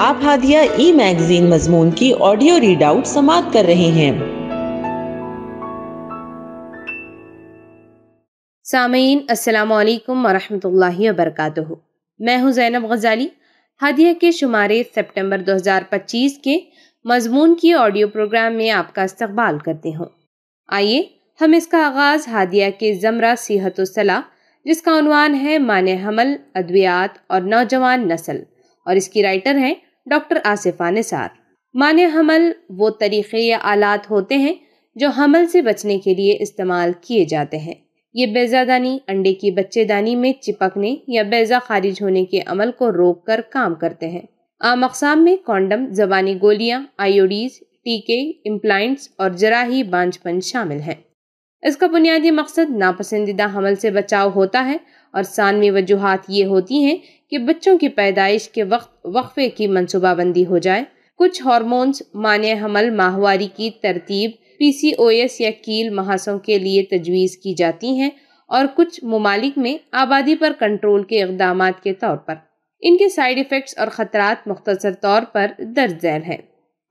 آپ ہادیہ ای میگزین مضمون کی آڈیو ریڈ آؤٹ سماعت کر رہے ہیں۔ سامعین السلام علیکم ورحمۃ اللہ وبرکاتہ۔ میں ہوں زینب غزالی۔ ہادیہ کے شمارے سپٹمبر 2025 کے مضمون کی آڈیو پروگرام میں آپ کا استقبال کرتے ہوں۔ آئیے ہم اس کا آغاز ہادیہ کے زمرہ صحت و صلاح، جس کا عنوان ہے مانع حمل، ادویات اور نوجوان نسل، اور اس کی رائٹر ہیں ڈاکٹر آصفہ نثار۔ مانع حمل وہ طریقے یا آلات ہوتے ہیں جو حمل سے بچنے کے لیے استعمال کیے جاتے ہیں۔ یہ بیضہ دانی، انڈے کی بچے دانی میں چپکنے یا بیضہ خارج ہونے کے عمل کو روک کر کام کرتے ہیں۔ عام اقسام میں کونڈم، زبانی گولیاں، آئیوڈیز، ٹیکے، امپلانٹس اور جراحی بانجھپن شامل ہیں۔ اس کا بنیادی مقصد ناپسندیدہ حمل سے بچاؤ ہوتا ہے، اور ثانوی وجوہات یہ ہوتی ہیں کہ بچوں کی پیدائش کے وقت وقفے کی منصوبہ بندی ہو جائے۔ کچھ ہارمونز مانع حمل ماہواری کی ترتیب PCOS یا کیل مہاسوں کے لیے تجویز کی جاتی ہیں، اور کچھ ممالک میں آبادی پر کنٹرول کے اقدامات کے طور پر۔ ان کے سائیڈ ایفیکٹس اور خطرات مختصر طور پر درج ذیل ہیں۔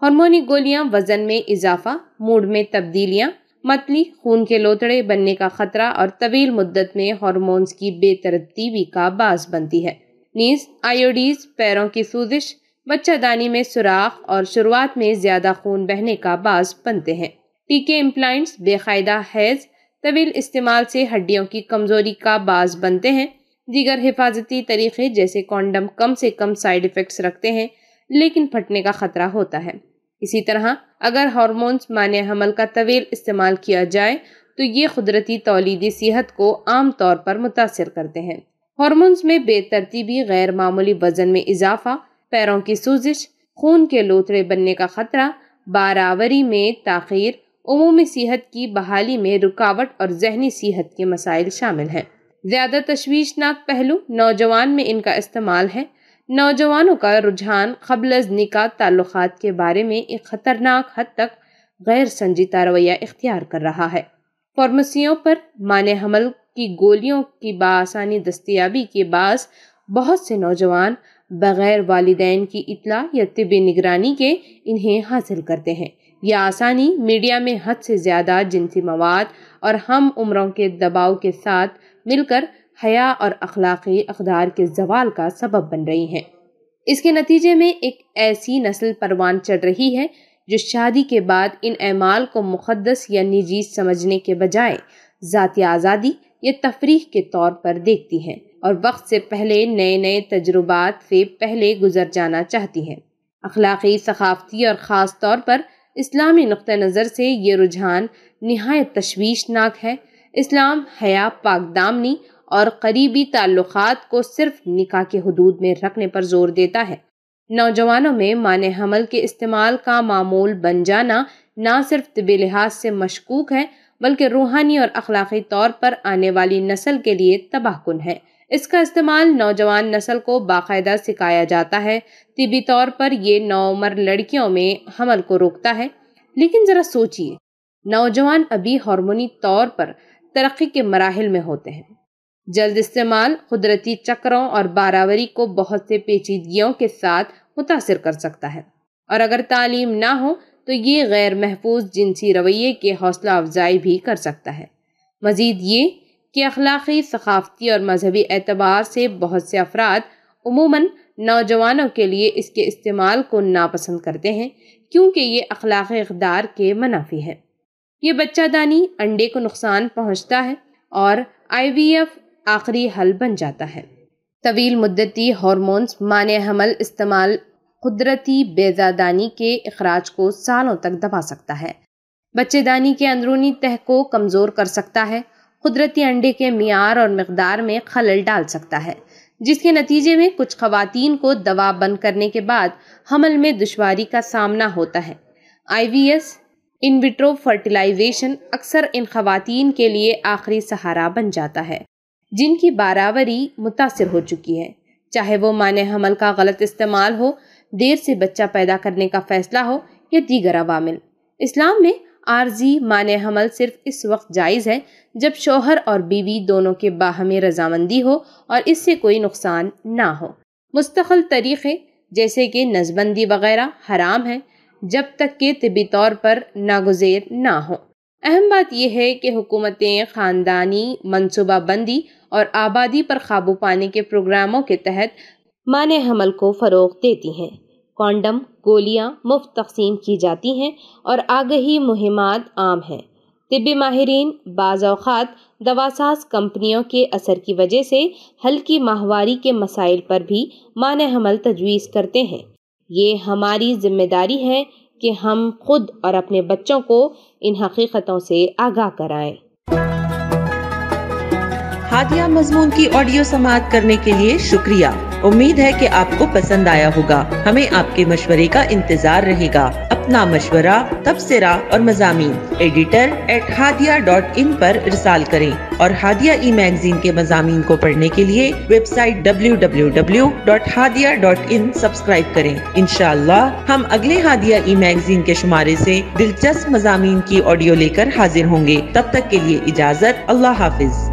ہارمونی گولیاں وزن میں اضافہ، موڈ میں تبدیلیاں، متلی، خون کے لوتڑے بننے کا خطرہ اور طویل مدت میں ہارمونز کی بے ترتیبی کا باعث بنتی ہے۔ نیز آئیوڈیز پیروں کی سوزش، بچہ دانی میں سوراخ اور شروعات میں زیادہ خون بہنے کا باعث بنتے ہیں۔ ٹیکے امپلانٹس بے قاعدہ حیض، طویل استعمال سے ہڈیوں کی کمزوری کا باعث بنتے ہیں۔ دیگر حفاظتی طریقے جیسے کونڈم کم سے کم سائیڈ ایفیکٹس رکھتے ہیں، لیکن پھٹنے کا خطرہ ہوتا ہے۔ اسی طرح اگر ہارمونز مانع حمل کا طویل استعمال کیا جائے تو یہ قدرتی تولیدی صحت کو عام طور پر متاثر کرتے ہیں۔ ہارمونز میں بے ترتیبی، غیر معمولی وزن میں اضافہ، پیروں کی سوزش، خون کے لوتڑے بننے کا خطرہ، باراوری میں تاخیر، عمومی صحت کی بحالی میں رکاوٹ اور ذہنی صحت کے مسائل شامل ہیں۔ زیادہ تشویشناک پہلو نوجوان میں ان کا استعمال ہے۔ نوجوانوں کا رجحان قبل از نکاح تعلقات کے بارے میں ایک خطرناک حد تک غیر سنجیدہ رویہ اختیار کر رہا ہے۔ فارمیسیوں پر مانع حمل کی گولیوں کی بآسانی دستیابی کے باعث بہت سے نوجوان بغیر والدین کی اطلاع یا طبی نگرانی کے انہیں حاصل کرتے ہیں۔ یہ آسانی میڈیا میں حد سے زیادہ جنسی مواد اور ہم عمروں کے دباؤ کے ساتھ مل کر حیا اور اخلاقی اقدار کے زوال کا سبب بن رہی ہیں۔ اس کے نتیجے میں ایک ایسی نسل پروان چڑھ رہی ہے جو شادی کے بعد ان اعمال کو مقدس یا نجی سمجھنے کے بجائے ذاتی آزادی یا تفریح کے طور پر دیکھتی ہے، اور وقت سے پہلے نئے تجربات سے پہلے گزر جانا چاہتی ہے۔ اخلاقی، ثقافتی اور خاص طور پر اسلامی نقطہ نظر سے یہ رجحان نہایت تشویشناک ہے۔ اسلام حیا، پاک دامنی اور قریبی تعلقات کو صرف نکاح کے حدود میں رکھنے پر زور دیتا ہے۔ نوجوانوں میں مانع حمل کے استعمال کا معمول بن جانا نہ صرف طبی لحاظ سے مشکوک ہے بلکہ روحانی اور اخلاقی طور پر آنے والی نسل کے لیے تباہ کن ہے۔ اس کا استعمال نوجوان نسل کو باقاعدہ سکھایا جاتا ہے۔ طبی طور پر یہ نوعمر لڑکیوں میں حمل کو روکتا ہے، لیکن ذرا سوچئے، نوجوان ابھی ہارمونی طور پر ترقی کے مراحل میں ہوتے ہیں۔ جلد استعمال قدرتی چکروں اور باراوری کو بہت سے پیچیدگیوں کے ساتھ متاثر کر سکتا ہے، اور اگر تعلیم نہ ہو تو یہ غیر محفوظ جنسی رویے کے حوصلہ افزائی بھی کر سکتا ہے۔ مزید یہ کہ اخلاقی، ثقافتی اور مذہبی اعتبار سے بہت سے افراد عموماً نوجوانوں کے لیے اس کے استعمال کو ناپسند کرتے ہیں، کیونکہ یہ اخلاقی اقدار کے منافی ہے۔ یہ بچہ دانی، انڈے کو نقصان پہنچتا ہے، اور IVF آخری حل بن جاتا ہے۔ طویل مدتی ہارمونز مانع حمل استعمال قدرتی بیضہ دانی کے اخراج کو سالوں تک دبا سکتا ہے، بچے دانی کے اندرونی تہ کو کمزور کر سکتا ہے، قدرتی انڈے کے معیار اور مقدار میں خلل ڈال سکتا ہے، جس کے نتیجے میں کچھ خواتین کو دوا بند کرنے کے بعد حمل میں دشواری کا سامنا ہوتا ہے۔ IVF ان وٹرو فرٹیلائزیشن اکثر ان خواتین کے لیے آخری سہارا بن جاتا ہے جن کی باراوری متاثر ہو چکی ہے، چاہے وہ مانع حمل کا غلط استعمال ہو، دیر سے بچہ پیدا کرنے کا فیصلہ ہو یا دیگر عوامل۔ اسلام میں عارضی مانع حمل صرف اس وقت جائز ہے جب شوہر اور بیوی دونوں کے باہمی رضامندی ہو اور اس سے کوئی نقصان نہ ہو۔ مستقل طریقے جیسے کہ نسبندی وغیرہ حرام ہے جب تک کہ طبی طور پر ناگزیر نہ ہو۔ اہم بات یہ ہے کہ حکومتیں خاندانی منصوبہ بندی اور آبادی پر قابو پانے کے پروگراموں کے تحت مانع حمل کو فروغ دیتی ہیں۔ کانڈم، گولیاں مفت تقسیم کی جاتی ہیں اور آگہی مہمات عام ہیں۔ طبی ماہرین بعض اوقات دواساز کمپنیوں کے اثر کی وجہ سے ہلکی ماہواری کے مسائل پر بھی مانع حمل تجویز کرتے ہیں۔ یہ ہماری ذمہ داری ہے کہ ہم خود اور اپنے بچوں کو ان حقیقتوں سے آگاہ کرائیں۔ ہادیہ مضمون کی آڈیو سماعت کرنے کے لیے شکریہ۔ امید ہے کہ آپ کو پسند آیا ہوگا۔ ہمیں آپ کے مشورے کا انتظار رہے گا۔ اپنا مشورہ، تبصرہ اور مضامین editor@hadia.in پر ارسال کریں اور ہادیہ ای میگزین کے مضامین کو پڑھنے کے لیے ویب سائٹ www.hadia.in سبسکرائب کریں۔ انشاءاللہ ہم اگلے ہادیہ ای میگزین کے شمارے سے دلچسپ مضامین کی آڈیو لے کر حاضر ہوں گے۔ تب تک کے لیے اجازت۔ اللہ حافظ۔